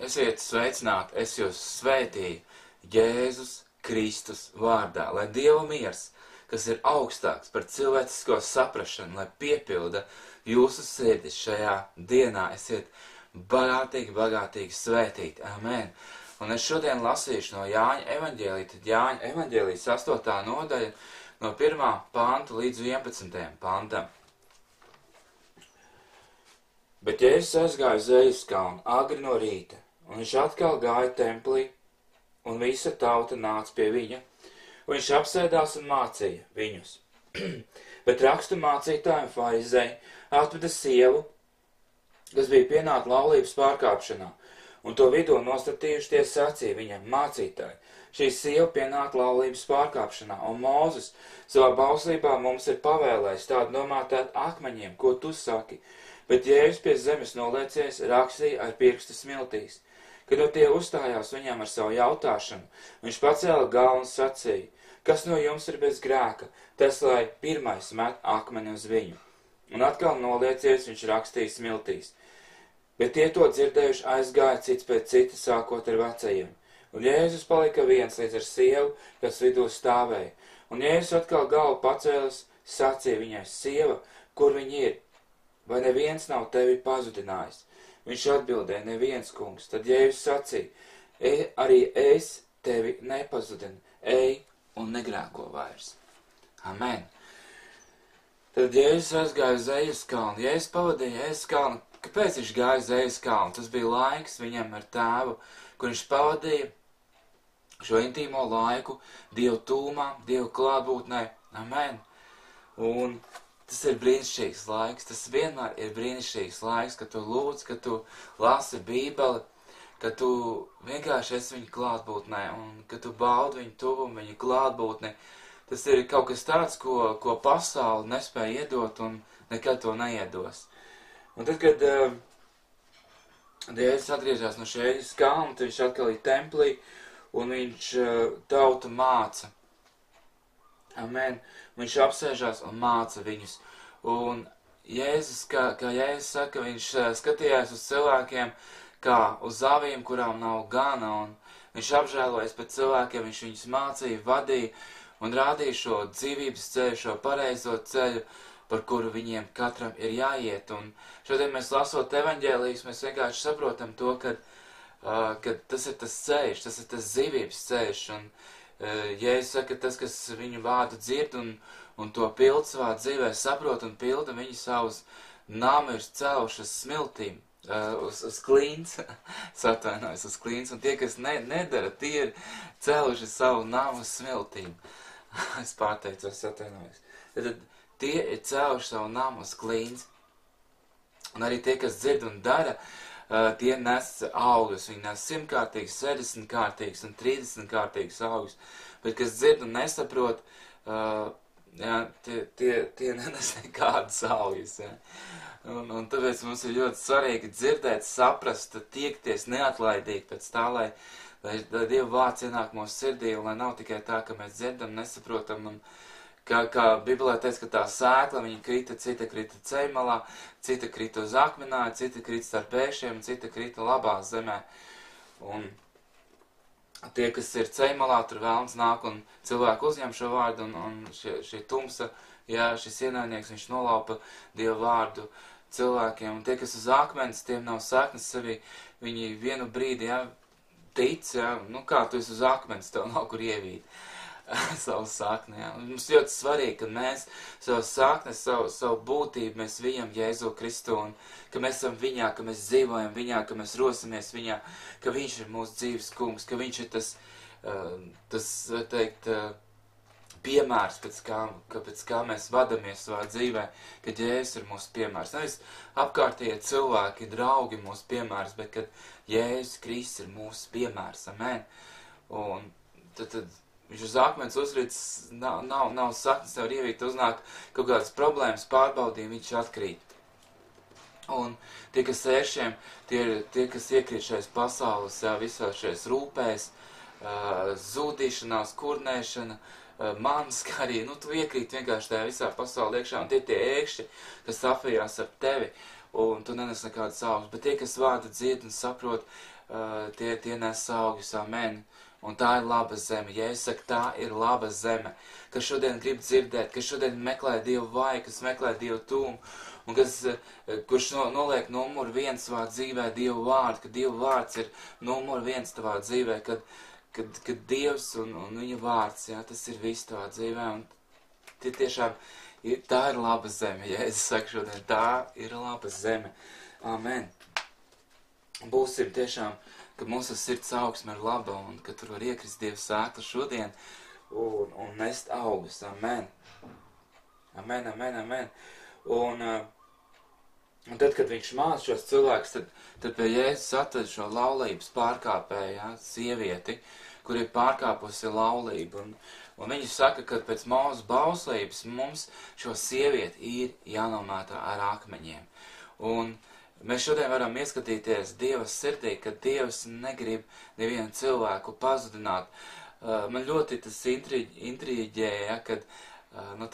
Esiet sveicināti, es jūs svētīju Jēzus Kristus vārdā, lai Dieva miers, kas ir augstāks par cilvēcisko saprašanu, lai piepilda jūsu sirdis šajā dienā. Esiet bagātīgi svētīti. Amen. Un es šodien lasīšu no Jāņa evaņģēlija, tad Jāņa evaņģēlijas 8. nodaļa no 1. panta līdz 11. pantam. Bet Jēzus aizgāja uz Eļas kalnu agri no rīta, un viņš atkal gāja templī, un visa tauta nāca pie viņa, un viņš apsēdās un mācīja viņus. Bet rakstu mācītāji un farizēji atveda sievu, kas bija pienāta laulības pārkāpšanā, un to vidū nostatījuši tie sacīja viņam: mācītāji, šī sieva pienāta laulības pārkāpšanā, un Mūzes savā bauslībā mums ir pavēlējis tādu nomātēt akmeņiem, ko tu saki. Bet Jēzus pie zemes noliecies, rakstīja ar pirkstu smiltīs. Kad no tie uzstājās viņam ar savu jautāšanu, viņš pacēla galvu un sacīja: kas no jums ir bez grēka, tas lai pirmais met akmeni uz viņu. Un atkal noliecies, viņš rakstīja smiltīs. Bet tie to dzirdējuši aizgāja cits pēc cita, sākot ar vecajiem. Un Jēzus palika viens līdz ar sievu, kas vidū stāvēja. Un Jēzus atkal galvu pacēlis, sacīja viņai: sieva, kur viņi ir? Vai neviens nav tevi pazudinājis? Viņš atbildēja: neviens, kungs. Tad Jēzus sacīja: arī es tevi nepazudinu, ej un negrēko vairs. Amen. Tad Jēzus aizgāja uz Eļas kalnu. Jēzus pavadīja Eļas kalnu. Kāpēc viņš gāja uz Eļas kalnu? Tas bija laiks viņam ar tēvu, kur viņš pavadīja šo intīmo laiku Dievu tūmā, Dievu klātbūtnē. Amen. Un tas ir brīnišķīgs laiks, tas vienmēr ir brīnišķīgs laiks, kad tu lūdz, kad tu lasi Bībeli, kad tu vienkārši esi viņa klātbūtnē un kad tu baudi viņu tuvumu, viņa klātbūtni. Tas ir kaut kas tāds, ko pasaule nespēja iedot un nekad to neiedos. Un tad, kad Jēzus atgriežās no šīs kalna, tad viņš atkal ir templī un viņš tautu māca. Amen. Viņš apsēžās un māca viņus. Un Jēzus, kā Jēzus saka, viņš skatījās uz cilvēkiem kā uz avīm, kurām nav gana, un viņš apžēlojas pēc cilvēkiem, viņš viņus mācīja, vadīja un rādīja šo dzīvības ceļu, šo pareizo ceļu, par kuru viņiem katram ir jāiet. Un šodien mēs lasot evaņģēlijus, mēs vienkārši saprotam to, ka tas ir tas ceļš, tas ir tas dzīvības ceļš, un Jēzus saka, tas, kas viņu vārdu dzird un to pild savā dzīvē, saprot un pilda, viņi savus namu ir cēluši uz smiltīm, uz klīns, atvainojos, uz klīns, un tie, kas nedara, tie ir cēluši savu namu uz smiltīm. Es pārteicos, atvainojos. Tad tie ir cēluši savu namu uz klīns, un arī tie, kas dzird un dara, tie nes augus, viņi nes 100-kārtīgus, 60-kārtīgus un 30-kārtīgus augus, bet kas dzird un nesaprot, tie nenes nekādas augus. Ja. Un tāpēc mums ir ļoti svarīgi dzirdēt, saprast, tiekties neatlaidīgi pēc tā, lai Dieva vārds ienāk mūsu sirdī, un lai nav tikai tā, ka mēs dzirdam, nesaprotam, un kā Bībelē teica, ka tā sēkla, viņa krita, cita krita ceļmalā, cita krita uz akmenāju, cita krita starp ēšiem, cita krita labā zemē. Un tie, kas ir ceļmalā, tur vēlns nāk un cilvēku uzņem šo vārdu, un šī tumsa, jā, šis ienaidnieks, viņš nolaupa Dieva vārdu cilvēkiem. Un tie, kas uz akmens, tiem nav saknes sevī, viņi vienu brīdi, jā, tic, jā, nu kā tu esi uz akmens, tev nav kur ievīt savu sakni, jā. Un mums ļoti svarīgi, ka mēs savu sakni, savu būtību mēs viņam Jēzu Kristu, un ka mēs esam viņā, ka mēs dzīvojam viņā, ka mēs rosimies viņā, ka viņš ir mūsu dzīves kungs, ka viņš ir tas teikt, piemērs, pēc kā mēs vadamies savā dzīvē, ka Jēzus ir mūsu piemērs. Nevis apkārtējie cilvēki, draugi mūsu piemērs, bet kad Jēzus Kristus ir mūsu piemērs. Amen. Un tad viņš uz akmens uzrits, nav saknes, nevar ievīt, uznāk kaut kādas problēmas, pārbaudījumi, viņš atkrīt. Un tie, kas ēšiem, tie, kas iekrīt šais pasaules, jā, visās šais rūpēs, zūdīšanās, kurnēšana, manas, kā arī, tu iekrīt vienkārši tajā visā pasaulē iekšā, un tie ēkšķi, kas apvijās ap tevi. un tu nenes nekādas augus, bet tie, kas vārdu dzird un saprot, tie nes augus, amen. Un tā ir laba zeme. Ja es saku, tā ir laba zeme, kas šodien grib dzirdēt, kas šodien meklē Dievu vaigu, kas meklē Dievu tūmu, un kurš noliek numuru 1 savā dzīvē Dievu vārdu, ka Dievu vārds ir numuru 1 tavā dzīvē, kad Dievs un viņa vārds, jā, tas ir viss tavā dzīvē, un tiešām tā ir laba zeme. Ja es saku šodien, tā ir laba zeme. Amen. Būsim tiešām, ka mūsu sirds augsme ir laba un ka tur var iekrist Dieva sēkla šodien un nest augus. Amen. Amen, amen, amen. Un tad, kad viņš māca šos cilvēkus, tad pie Jēzus atved šo laulības pārkāpēju, ja, sievieti, kur ir pārkāpusi laulību. Un viņi saka, ka pēc Mūzes bauslības mums šo sievieti ir jānomētā ar akmeņiem. Un mēs šodien varam ieskatīties Dieva sirdī, ka Dievs negrib nevienu cilvēku pazudināt. Man ļoti tas intriģēja, ja, kad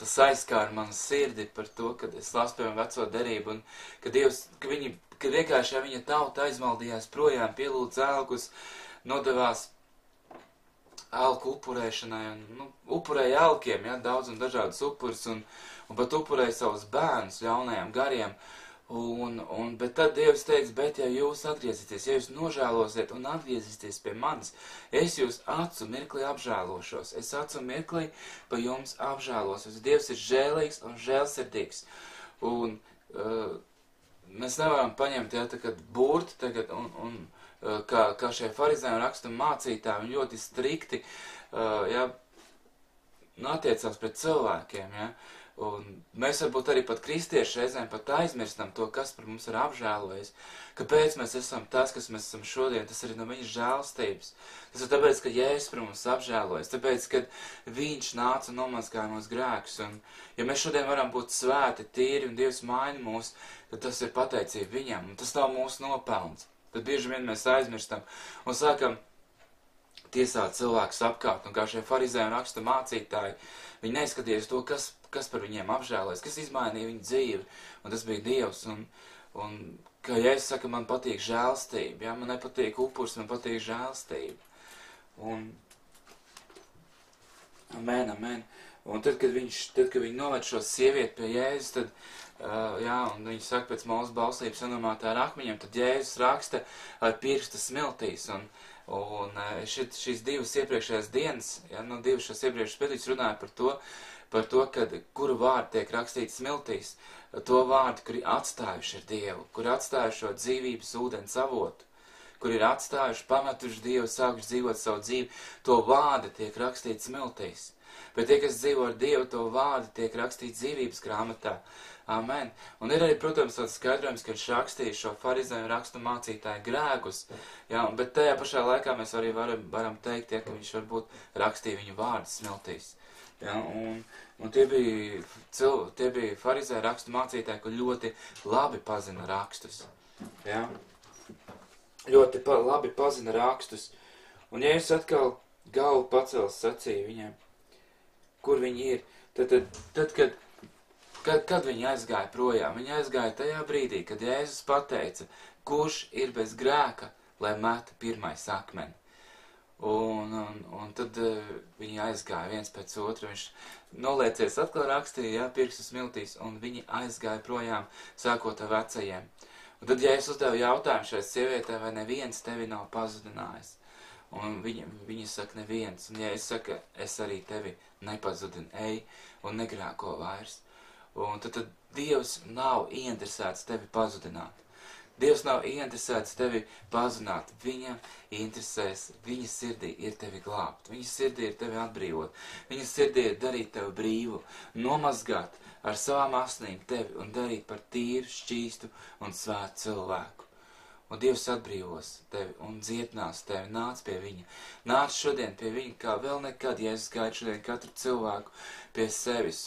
tas aizskāra manu sirdi par to, kad es lasu, piemēram, Veco derību, un ka vienkārši viņa tauta aizmaldījās projām, pielūdz elkus, nodevās elku upurēšanai, un upurēja elkiem, ja, daudz un dažādas upurs, un pat upurēja savus bērnus ļaunajiem gariem. Bet tad Dievs teica, bet ja jūs atgriezīsieties, ja jūs nožēlosiet un atgriezīsieties pie manis, es jūs acu mirklī apžēlošos, es acu mirklī pa jums apžēlošos. Dievs ir žēlīgs un žēlsirdīgs. Un mēs nevaram paņemt, ja, tagad burti tagad, kā šie farizēji un rakstu mācītāji, viņi ļoti strikti, ja, attiecās pret cilvēkiem, ja. Un mēs varbūt arī pat kristieši reizēm pat aizmirstam to, kas par mums ir apžēlojis. Kāpēc mēs esam tas, kas mēs esam šodien, tas arī no viņa žēlstības. Tas ir tāpēc, ka Jēzus par mums apžēlojas, tāpēc, ka viņš nāca un nomazgāja mūsu grēkus. Un ja mēs šodien varam būt svēti, tīri un Dievs maina mūs, tad tas ir pateicība viņam, un tas nav mūsu nopelns. Tad bieži vien mēs aizmirstam un sākam tiesāt cilvēkus apkārt, un kā šie farizēji un raksta mācītāji, viņi neizskatījās to, kas par viņiem apžēlojas, kas izmainīja viņu dzīvi, un tas bija Dievs, un kā Jēzus saka, man patīk žēlstība, ja, man nepatīk upurs, man patīk žēlstība, un amen, amen, un tad, kad viņi noved šo sievieti pie Jēzus, tad, jā, un viņi saka pēc Mūzes bauslības sanomātā ar akmeņiem, tad Jēzus raksta ar pirksta smiltīs, un šīs divas iepriekšējās dienas, ja, divas šos iepriekšējos pēdējos runāja par to, kad kuru vārdu tiek rakstīts smiltīs, to vārdu, kuri atstājuši ar Dievu, kuri atstājuši šo dzīvības ūdens avotu, kuri ir atstājuši, pametuši Dievu, sākuši dzīvot savu dzīvi, to vārdu tiek rakstīts smiltīs. Bet tie, kas dzīvo ar Dievu, to vārdu tiek rakstīts dzīvības grāmatā. Amen. Un ir arī, protams, tāds skaidrojums, ka viņš rakstīja šo farizēju rakstu mācītāju grēkus, ja, bet tajā pašā laikā mēs arī varam teikt, ja, ka viņš varbūt rakstīja viņu vārdu smiltīs. Ja, un tie bija farizēju rakstu mācītāji, kur ļoti labi pazina rakstus. Ja. Ļoti labi pazina rakstus. Un ja es atkal galvu pacels sacīju viņiem, kur viņi ir, kad viņi aizgāja projām? Viņi aizgāja tajā brīdī, kad Jēzus pateica, kurš ir bez grēka, lai meta pirmais akmeni. Un tad viņi aizgāja viens pēc otru, viņš noliecies atkal rakstīja, ja, pirkstu smiltīs, un viņi aizgāja projām, sākot ar vecajiem. Un tad Jēzus uzdeva jautājumu šai sievietē, vai neviens tevi nav pazudinājis. Un viņi saka, neviens. Un Jēzus saka, es arī tevi nepazudinu, ej un negrēko vairs. Un tad Dievs nav ieinteresēts tevi pazudināt. Dievs nav ieinteresēts tevi pazudināt. Viņa interesēs, viņa sirdī ir tevi glābt. Viņa sirdī ir tevi atbrīvot. Viņa sirdī ir darīt tevi brīvu, nomazgāt ar savām asnīm tevi un darīt par tīru, šķīstu un svētu cilvēku. Un Dievs atbrīvos tevi un dziedinās tevi, nāc pie viņa. Nāc šodien pie viņa, kā vēl nekad, Jēzus gaida šodien katru cilvēku pie sevis.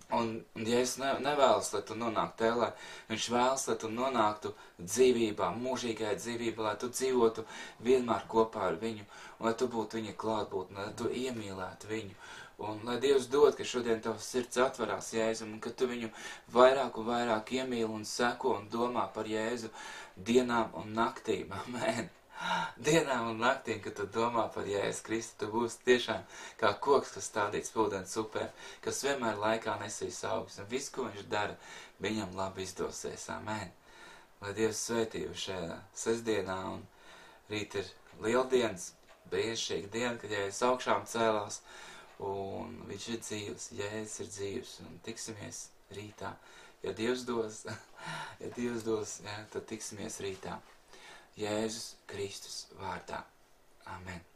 Un Jēzus nevēlas, lai tu nonāktu ellē, viņš vēlas, lai tu nonāktu dzīvībā, mūžīgajā dzīvībā, lai tu dzīvotu vienmēr kopā ar viņu, un lai tu būtu viņa klātbūtne, lai tu iemīlētu viņu. Un lai Dievs dod, ka šodien tavs sirds atverās Jēzum, un ka tu viņu vairāk un vairāk iemīli un seko un domā par Jēzu dienām un naktīm. Amen. Dienām un naktīm, kad tu domā par Jēzu Kristu, tu būsi tiešām kā koks, kas stādīts ūdens upē, kas vienmēr laikā nesīs augus, un viss, ko viņš dara, viņam labi izdosies. Amen. Lai Dievs svētību šajā sestdienā, un rīt ir lieldienas, brīnišķīga diena, kad Jēzus augšām cēlās, un viņš ir dzīvs, Jēzus ir dzīvs, un tiksimies rītā. Ja Dievs dos, tad tiksimies rītā. Jēzus Kristus vārdā. Amen.